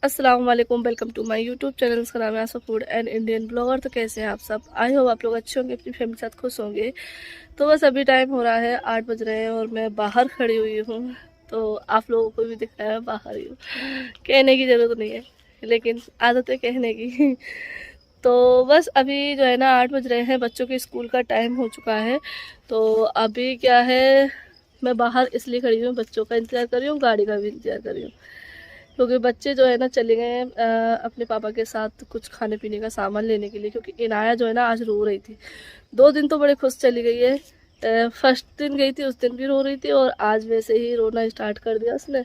अस्सलाम वालेकुम, welcome to my YouTube channel. उसका नाम है आसा फूड एंड इंडियन ब्लॉगर। तो कैसे हैं आप सब? आई होप आप लोग अच्छे होंगे, अपनी फैमिली के साथ खुश होंगे। तो बस अभी टाइम हो रहा है 8 बज रहे हैं और मैं बाहर खड़ी हुई हूँ। तो आप लोगों को भी दिख रहा है बाहर ही हूँ, कहने की ज़रूरत नहीं है, लेकिन आदत है कहने की। तो बस अभी जो है ना 8 बज रहे हैं, बच्चों के स्कूल का टाइम हो चुका है। तो अभी क्या है, मैं बाहर इसलिए खड़ी हूँ, बच्चों का इंतज़ार कर रही हूँ, गाड़ी का भी इंतज़ार कर रही हूँ। क्योंकि बच्चे जो है ना चले गए हैं अपने पापा के साथ कुछ खाने पीने का सामान लेने के लिए। क्योंकि इनाया जो है ना आज रो रही थी। 2 दिन तो बड़े खुश चली गई है। फर्स्ट दिन गई थी, उस दिन भी रो रही थी और आज वैसे ही रोना स्टार्ट कर दिया उसने।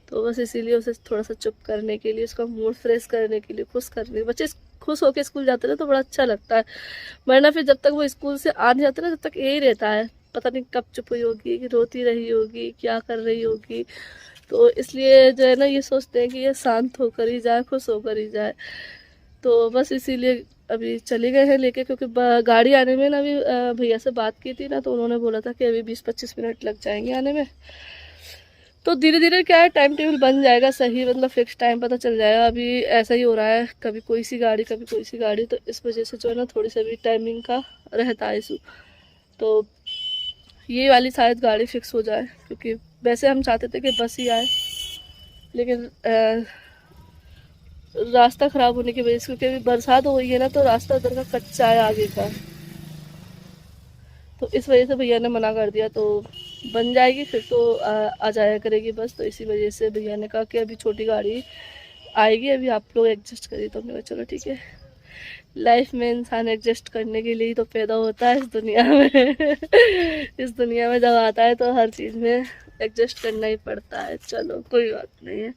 तो बस इसीलिए उसे थोड़ा सा चुप करने के लिए, उसका मूड फ्रेश करने के लिए, खुश करने, बच्चे खुश होकर स्कूल जाते हैं तो बड़ा अच्छा लगता है। वरना फिर जब तक वो स्कूल से आ नहीं जाते ना, तब तक यही रहता है, पता नहीं कब चुप हुई होगी, कि रोती रही होगी, क्या कर रही होगी। तो इसलिए जो है ना ये सोचते हैं कि ये शांत होकर ही जाए, खुश होकर ही जाए। तो बस इसीलिए अभी चले गए हैं लेके। क्योंकि गाड़ी आने में ना, अभी भैया से बात की थी ना, तो उन्होंने बोला था कि अभी 20-25 मिनट लग जाएंगे आने में। तो धीरे धीरे क्या है, टाइम टेबल बन जाएगा सही, मतलब फिक्स टाइम पता चल जाएगा। अभी ऐसा ही हो रहा है, कभी कोई सी गाड़ी कभी कोई सी गाड़ी, तो इस वजह से जो है ना थोड़ी सी अभी टाइमिंग का रहता है इशू। तो ये वाली शायद गाड़ी फिक्स हो जाए, क्योंकि वैसे हम चाहते थे कि बस ही आए, लेकिन रास्ता ख़राब होने की वजह से, क्योंकि अभी बरसात हो गई है ना, तो रास्ता उधर का कच्चा है आगे का, तो इस वजह से भैया ने मना कर दिया। तो बन जाएगी फिर तो आ जाया करेगी बस। तो इसी वजह से भैया ने कहा कि अभी छोटी गाड़ी आएगी, अभी आप लोग एडजस्ट करिए। तो हमने कहा चलो ठीक है। लाइफ में इंसान एडजस्ट करने के लिए ही तो पैदा होता है इस दुनिया में। इस दुनिया में जब आता है तो हर चीज़ में एडजस्ट करना ही पड़ता है। चलो कोई बात नहीं है।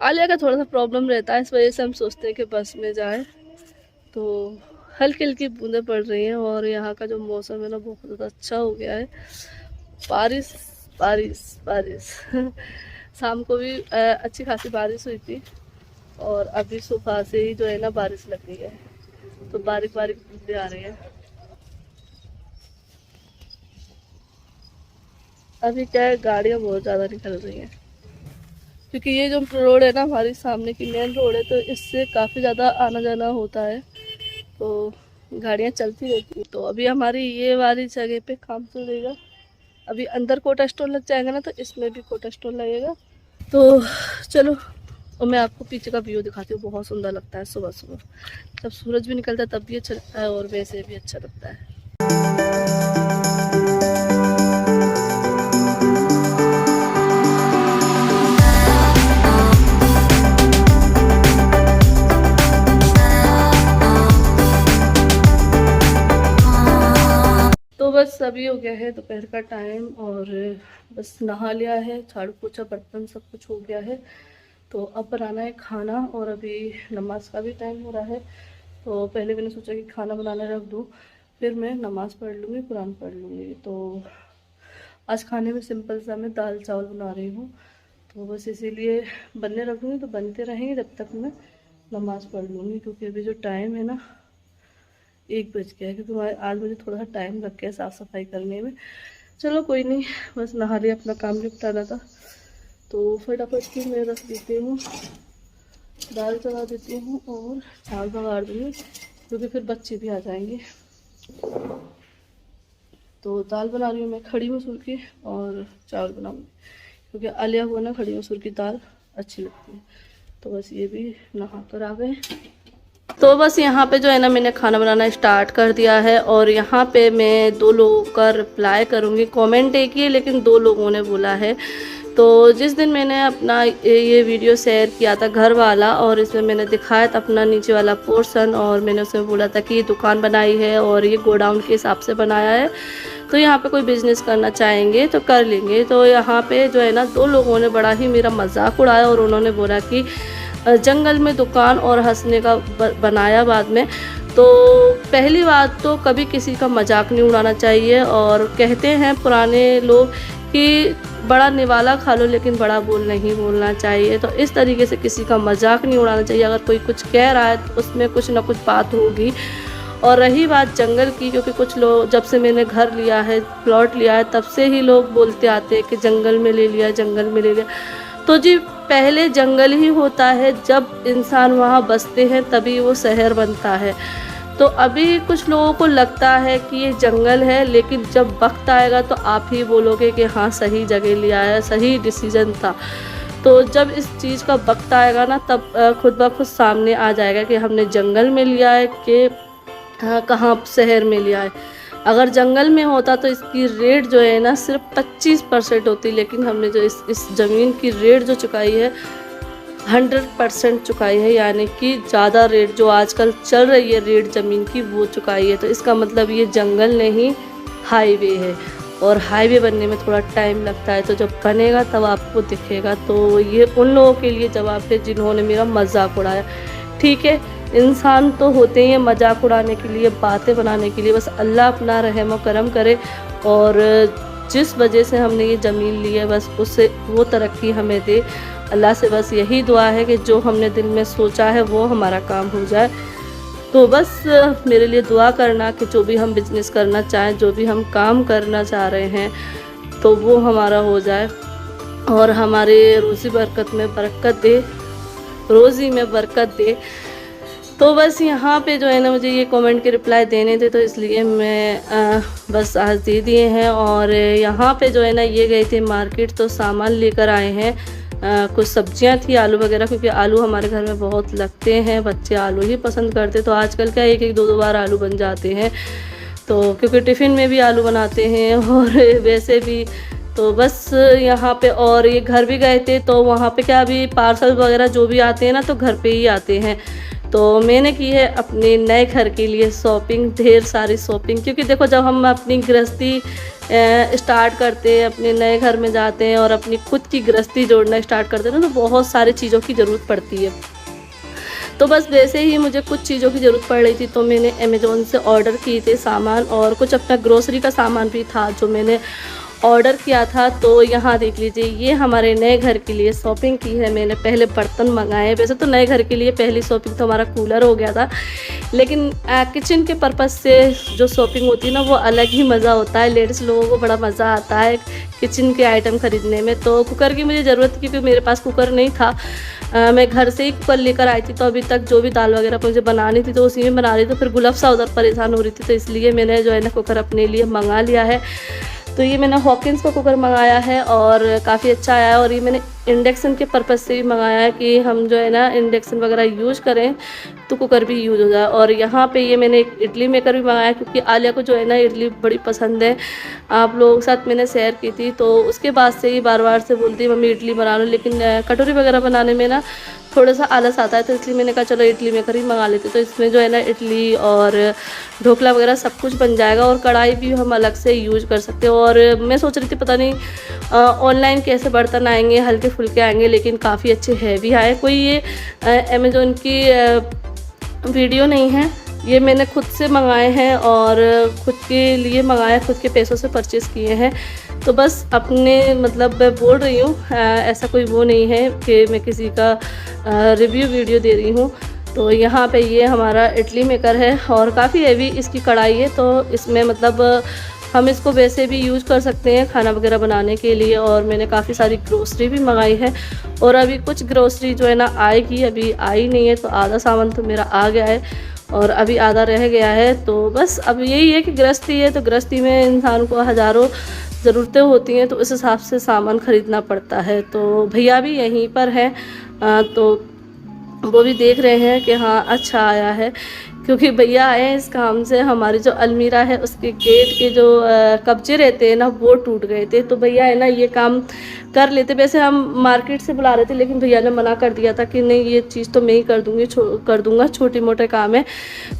आलिया का थोड़ा सा प्रॉब्लम रहता है, इस वजह से हम सोचते हैं कि बस में जाए। तो हल्की हल्की बूंदें पड़ रही हैं और यहाँ का जो मौसम है ना बहुत ज़्यादा अच्छा हो गया है। बारिश बारिश बारिश। शाम को भी अच्छी खासी बारिश हुई थी और अभी सुबह से ही जो है ना बारिश लग गई है, तो बारीक बारीक बूंदें आ रही हैं। अभी क्या है, गाड़ियाँ बहुत ज़्यादा निकल रही हैं, क्योंकि ये जो रोड है ना हमारी सामने की मेन रोड है, तो इससे काफ़ी ज़्यादा आना जाना होता है, तो गाड़ियाँ चलती रहती हैं। तो अभी हमारी ये वाली जगह पे काम चलेगा। अभी अंदर कोटा स्टोर लग जाएगा ना, तो इसमें भी कोटा स्टोर लगेगा। तो चलो, और मैं आपको पीछे का व्यू दिखाती हूँ, बहुत सुंदर लगता है सुबह सुबह। जब सूरज भी निकलता है तब भी अच्छा लगता है और वैसे भी अच्छा लगता है। तो बस अभी हो गया है दोपहर का टाइम और बस नहा लिया है, झाड़ू पोछा बर्तन सब कुछ हो गया है। तो अब बनाना है खाना और अभी नमाज का भी टाइम हो रहा है। तो पहले मैंने सोचा कि खाना बनाना रख दूँ, फिर मैं नमाज़ पढ़ लूँगी, कुरान पढ़ लूँगी। तो आज खाने में सिंपल सा मैं दाल चावल बना रही हूँ, तो बस इसीलिए बनने रख दूँगी, तो बनते रहेंगे जब तक मैं नमाज़ पढ़ लूँगी। क्योंकि अभी जो टाइम है ना 1 बज गया है, क्योंकि आज मुझे थोड़ा सा टाइम लग गया साफ़ सफाई करने में। चलो कोई नहीं, बस नहा लिया, अपना काम निपटाना था, तो फटाफट से मैं रख देती हूँ, दाल चढ़ा देती हूँ और चावल बघाड़ दूँगी, क्योंकि फिर बच्चे भी आ जाएंगे। तो दाल बना रही हूँ मैं खड़ी मसूर की और चावल बनाऊँगी, क्योंकि आलिया को ना खड़ी मसूर की दाल अच्छी लगती है। तो बस ये भी नहा कर आ गए। तो बस यहाँ पे जो है ना मैंने खाना बनाना स्टार्ट कर दिया है और यहाँ पे मैं 2 लोगों का रिप्लाई करूँगी। कमेंट एक ही है लेकिन 2 लोगों ने बोला है। तो जिस दिन मैंने अपना ये वीडियो शेयर किया था घर वाला, और इसमें मैंने दिखाया था अपना नीचे वाला पोर्शन, और मैंने उसमें बोला था कि ये दुकान बनाई है और ये गोडाउन के हिसाब से बनाया है, तो यहाँ पे कोई बिज़नेस करना चाहेंगे तो कर लेंगे। तो यहाँ पे जो है ना 2 लोगों ने बड़ा ही मेरा मजाक उड़ाया और उन्होंने बोला कि जंगल में दुकान और हंसने का बनाया बाद में। तो पहली बात तो कभी किसी का मजाक नहीं उड़ाना चाहिए, और कहते हैं पुराने लोग कि बड़ा निवाला खा लो लेकिन बड़ा बोल नहीं बोलना चाहिए। तो इस तरीके से किसी का मजाक नहीं उड़ाना चाहिए। अगर कोई कुछ कह रहा है तो उसमें कुछ ना कुछ बात होगी। और रही बात जंगल की, क्योंकि कुछ लोग, जब से मैंने घर लिया है, प्लॉट लिया है, तब से ही लोग बोलते आते हैं कि जंगल में ले लिया, जंगल में ले लिया। तो जी पहले जंगल ही होता है, जब इंसान वहाँ बसते हैं तभी वो शहर बनता है। तो अभी कुछ लोगों को लगता है कि ये जंगल है, लेकिन जब वक्त आएगा तो आप ही बोलोगे कि हाँ सही जगह लिया है, सही डिसीजन था। तो जब इस चीज़ का वक्त आएगा ना, तब खुद ब खुद सामने आ जाएगा कि हमने जंगल में लिया है कि कहाँ शहर में लिया है। अगर जंगल में होता तो इसकी रेट जो है ना सिर्फ 25% होती, लेकिन हमने जो इस ज़मीन की रेट जो चुकाई है 100% चुकाई है, यानी कि ज़्यादा रेट जो आजकल चल रही है रेट ज़मीन की वो चुकाई है। तो इसका मतलब ये जंगल नहीं हाईवे है, और हाईवे बनने में थोड़ा टाइम लगता है, तो जब बनेगा तब आपको दिखेगा। तो ये उन लोगों के लिए जवाब है जिन्होंने मेरा मजाक उड़ाया। ठीक है, इंसान तो होते ही हैं मजाक उड़ाने के लिए, बातें बनाने के लिए, बस अल्लाह अपना रहम व करम करे, और जिस वजह से हमने ये ज़मीन ली है बस उससे वो तरक्की हमें दे। अल्लाह से बस यही दुआ है कि जो हमने दिल में सोचा है वो हमारा काम हो जाए। तो बस मेरे लिए दुआ करना कि जो भी हम बिज़नेस करना चाहें, जो भी हम काम करना चाह रहे हैं, तो वो हमारा हो जाए, और हमारे रोज़ी बरकत में बरकत दे, रोज़ी में बरकत दे। तो बस यहाँ पे जो है ना मुझे ये कमेंट के रिप्लाई देने थे, तो इसलिए मैं बस आज दे दिए हैं। और यहाँ पे जो है ना ये गए थे मार्केट, तो सामान लेकर आए हैं। कुछ सब्जियां थी, आलू वगैरह, क्योंकि आलू हमारे घर में बहुत लगते हैं, बच्चे आलू ही पसंद करते। तो आजकल क्या एक एक दो बार आलू बन जाते हैं, तो क्योंकि टिफ़िन में भी आलू बनाते हैं और वैसे भी। तो बस यहाँ पे, और ये घर भी गए थे, तो वहाँ पे क्या अभी पार्सल वगैरह जो भी आते हैं ना तो घर पे ही आते हैं। तो मैंने की है अपने नए घर के लिए शॉपिंग, ढेर सारी शॉपिंग, क्योंकि देखो जब हम अपनी गृहस्थी स्टार्ट करते हैं, अपने नए घर में जाते हैं और अपनी खुद की गृहस्थी जोड़ना स्टार्ट करते हैं ना, तो बहुत सारी चीज़ों की ज़रूरत पड़ती है। तो बस वैसे ही मुझे कुछ चीज़ों की ज़रूरत पड़ रही थी, तो मैंने अमेज़ॉन से ऑर्डर किए थे सामान, और कुछ अपना ग्रोसरी का सामान भी था जो मैंने ऑर्डर किया था। तो यहाँ देख लीजिए, ये हमारे नए घर के लिए शॉपिंग की है मैंने। पहले बर्तन मंगाए, वैसे तो नए घर के लिए पहली शॉपिंग तो हमारा कूलर हो गया था, लेकिन किचन के पर्पज़ से जो शॉपिंग होती है ना वो अलग ही मज़ा होता है। लेडीज़ लोगों को बड़ा मज़ा आता है किचन के आइटम ख़रीदने में। तो कुकर की मुझे ज़रूरत थी, क्योंकि मेरे पास कुकर नहीं था। मैं घर से ही कुकर लेकर आई थी, तो अभी तक जो भी दाल वगैरह मुझे बनानी थी तो उसी में बना रही थी। तो फिर गुलाब सा उधर परेशान हो रही थी, तो इसलिए मैंने जो है ना कुकर अपने लिए मंगा लिया है। तो ये मैंने हॉकिंस का कुकर मंगाया है और काफ़ी अच्छा आया है। और ये मैंने इंडक्शन के पर्पज़ से भी मंगाया है कि हम जो है ना इंडक्शन वगैरह यूज़ करें तो कुकर भी यूज़ हो जाए। और यहाँ पे ये मैंने एक इडली मेकर भी मंगाया, क्योंकि आलिया को जो है ना इडली बड़ी पसंद है। आप लोगों के साथ मैंने शेयर की थी, तो उसके बाद से ही बार बार से बोलती है मम्मी इडली बना लो, लेकिन कटोरी वगैरह बनाने में ना थोड़ा सा आलस आता है, तो इसलिए मैंने कहा चलो इडली मेकर ही मंगा लेते। तो इसमें जो है ना इडली और ढोकला वगैरह सब कुछ बन जाएगा, और कढ़ाई भी हम अलग से यूज कर सकते हैं। और मैं सोच रही थी पता नहीं ऑनलाइन कैसे बर्तन आएंगे, हल्के फुल्के आएंगे, लेकिन काफ़ी अच्छे हैवी आए। कोई ये अमेज़ॉन की वीडियो नहीं है, ये मैंने खुद से मंगाए हैं और खुद के लिए मंगाया, खुद के पैसों से परचेज़ किए हैं। तो बस अपने मतलब मैं बोल रही हूँ, ऐसा कोई वो नहीं है कि मैं किसी का रिव्यू वीडियो दे रही हूँ। तो यहाँ पे ये हमारा इडली मेकर है और काफ़ी हैवी इसकी कढ़ाई है, तो इसमें मतलब हम इसको वैसे भी यूज़ कर सकते हैं खाना वगैरह बनाने के लिए। और मैंने काफ़ी सारी ग्रोसरी भी मंगाई है, और अभी कुछ ग्रोसरी जो है ना आएगी, अभी आई नहीं है। तो आधा सामान तो मेरा आ गया है और अभी आधा रह गया है। तो बस अब यही है कि गृहस्थी है, तो गृहस्थी में इंसान को हज़ारों ज़रूरतें होती हैं, तो उस हिसाब से सामान ख़रीदना पड़ता है। तो भैया भी यहीं पर हैं, तो वो भी देख रहे हैं कि हाँ अच्छा आया है, क्योंकि भैया आए हैं इस काम से। हमारी जो अलमीरा है उसके गेट के जो कब्जे रहते हैं ना वो टूट गए थे, तो भैया है ना ये काम कर लेते। वैसे हम मार्केट से बुला रहे थे, लेकिन भैया ने मना कर दिया था कि नहीं ये चीज़ तो मैं ही कर दूँगा, छोटे मोटे काम है।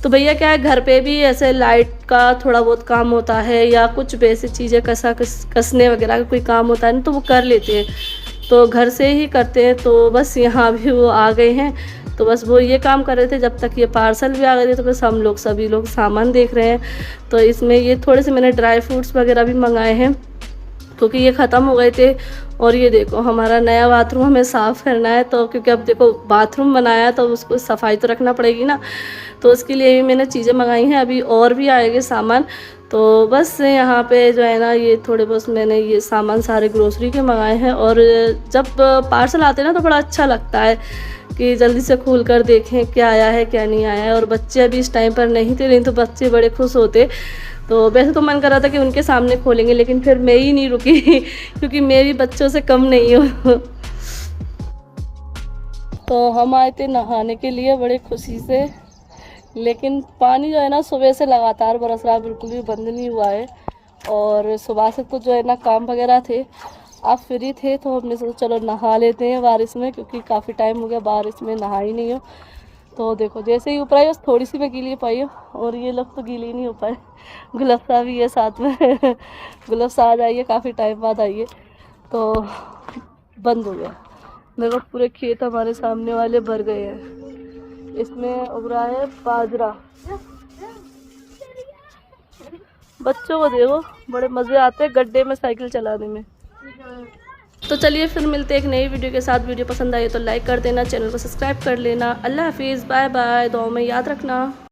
तो भैया क्या है घर पे भी ऐसे लाइट का थोड़ा बहुत काम होता है, या कुछ वैसी चीज़ें कसने वगैरह का कोई काम होता है ना, तो वो कर लेते हैं, तो घर से ही करते हैं। तो बस यहाँ भी वो आ गए हैं, तो बस वो ये काम कर रहे थे जब तक ये पार्सल भी आ गए थे। तो बस हम लोग सभी लोग सामान देख रहे हैं। तो इसमें ये थोड़े से मैंने ड्राई फ्रूट्स वगैरह भी मंगाए हैं, क्योंकि ये ख़त्म हो गए थे। और ये देखो हमारा नया बाथरूम हमें साफ़ करना है, तो क्योंकि अब देखो बाथरूम बनाया तो उसको सफाई तो रखना पड़ेगी ना, तो उसके लिए भी मैंने चीज़ें मंगाई हैं। अभी और भी आएंगे सामान, तो बस यहाँ पे जो है ना ये थोड़े बहुत मैंने ये सामान सारे ग्रोसरी के मंगाए हैं। और जब पार्सल आते हैं ना तो बड़ा अच्छा लगता है कि जल्दी से खोल कर देखें क्या आया है क्या नहीं आया है। और बच्चे अभी इस टाइम पर नहीं थे, नहीं तो बच्चे बड़े खुश होते। तो वैसे तो मन कर रहा था कि उनके सामने खोलेंगे, लेकिन फिर मैं ही नहीं रुकी क्योंकि मैं भी बच्चों से कम नहीं हूँ। तो हम आए थे नहाने के लिए बड़े खुशी से, लेकिन पानी जो है ना सुबह से लगातार बरस रहा है, बिल्कुल भी बंद नहीं हुआ है। और सुबह से तो जो है ना काम वगैरह थे, आप फ्री थे तो हमने सोचा चलो नहा लेते हैं बारिश में, क्योंकि काफ़ी टाइम हो गया बारिश में नहा ही नहीं हो। तो देखो जैसे ही ऊपर आई बस थोड़ी सी मैं गीली हो पाई हूँ, और ये लोग तो गीली नहीं हो पाए। गुलफ्ता भी है साथ में गुलफ्ता आज आई है, काफ़ी टाइम बाद आई है, तो बंद हो गया। देखो पूरे खेत हमारे सामने वाले भर गए हैं, इसमें उग रहा है बाजरा। बच्चों को देखो बड़े मज़े आते हैं गड्ढे में साइकिल चलाने में। तो चलिए फिर मिलते हैं एक नई वीडियो के साथ। वीडियो पसंद आई तो लाइक कर देना, चैनल को सब्सक्राइब कर लेना। अल्लाह हाफिज़, बाय बाय, दुआ में याद रखना।